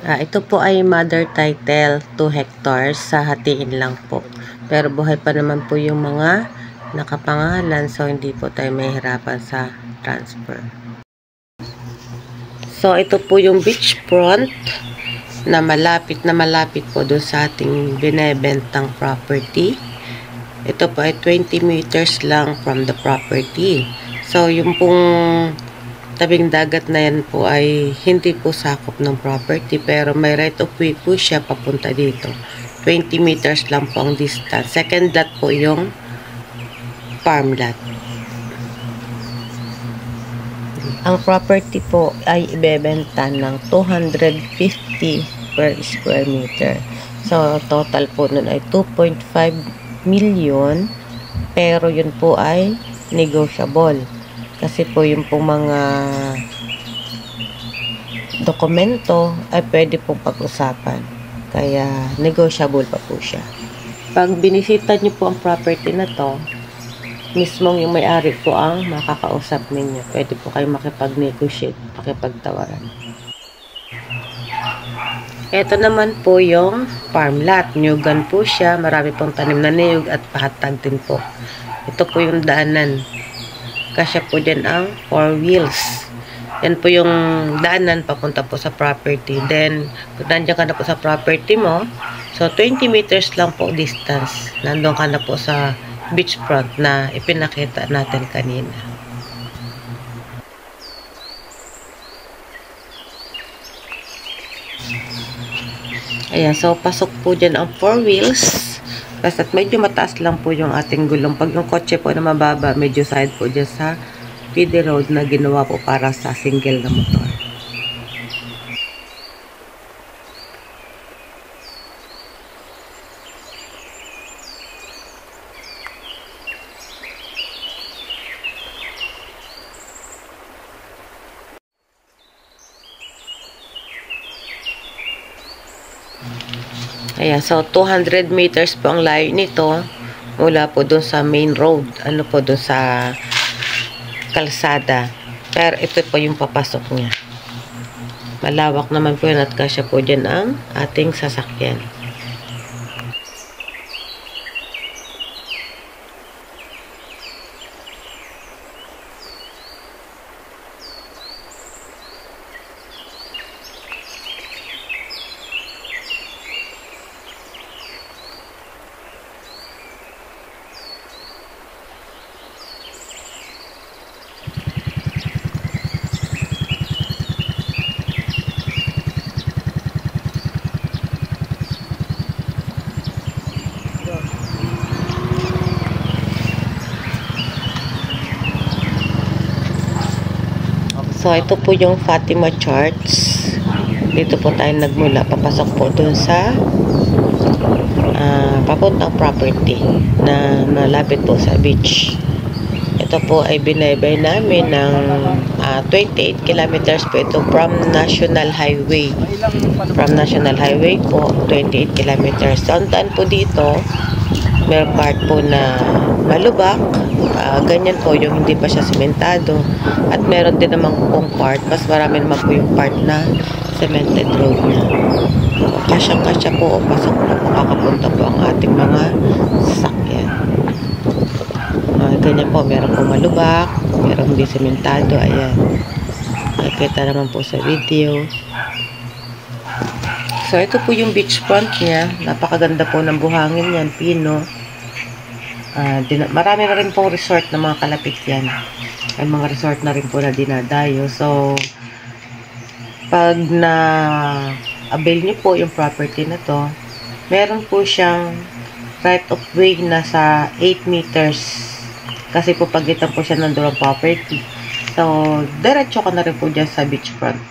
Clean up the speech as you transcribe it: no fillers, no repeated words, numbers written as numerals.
Ito po ay mother title 2 hectares sa hatiin lang po. Pero buhay pa naman po yung mga nakapangalan, so hindi po tayo mahihirapan sa transfer. So ito po yung beachfront na malapit po doon sa ating binebentang property. Ito po ay 20 meters lang from the property. So yung pong tabing dagat na yan po ay hindi po sakop ng property, pero may right of way po siya papunta dito. 20 meters lang po ang distance. Second lot po yung farm lot. Ang property po ay ibebenta ng 250 per square meter. So total po nun ay 2.5 million, pero yun po ay negotiable. Kasi po yung pong mga dokumento ay pwede pong pag-usapan. Kaya negotiable pa po siya. Pag binisita nyo po ang property na to, mismong yung may-ari po ang makakausap ninyo. Pwede po kayo makipag-negotiate, makipagtawaran. Ito naman po yung farm lot. Niyugan po siya. Marami pong tanim na niyug at pahatag din po. Ito po yung daanan. Kasya po dyan ang 4 wheels. Yan po yung daanan papunta po sa property. Then, kung nandiyan ka na po sa property mo, so 20 meters lang po distance. Nandun ka na po sa beachfront na ipinakita natin kanina. Ayan, so pasok po dyan ang 4 wheels. Basta't medyo mataas lang po yung ating gulong. Pag yung kotse po na mababa, medyo side po dyan sa feeder road na ginawa po para sa single na motor. Ayan, so 200 meters po ang layo nito mula po dun sa main road, ano po dun sa kalsada. Pero ito po yung papasok niya. Malawak naman po yun at kasya po dyan ang ating sasakyan. So, ito po yung Fatima Church. Dito po tayo nagmula. Papasok po dun sa papuntang property na malapit po sa beach. Ito po ay binaybay namin ng 28 kilometers po ito from National Highway. From National Highway po, 28 kilometers. So, ang daan po dito, may part po na malubak. Ganyan po yung hindi pa siya sementado. At meron din naman pong part, mas marami naman po yung part na cemented road na. Kasyang-kasya po o pasok na po, kakapunta po ang ating mga sasakyan. Ganyan po, meron po malubak, meron hindi sementado. Ayan, nakikita naman po sa video. So ito po yung beachfront niya. Napakaganda po ng buhangin yan, pino. Marami na rin pong resort na mga kalapit yan. May mga resort na rin po na dinadayo. So, pag na-avail nyo po yung property na to, meron po siyang right of way na sa 8 meters. Kasi po pagitan po siya ng durang property. So, diretso ka na rin po dyan sa beachfront.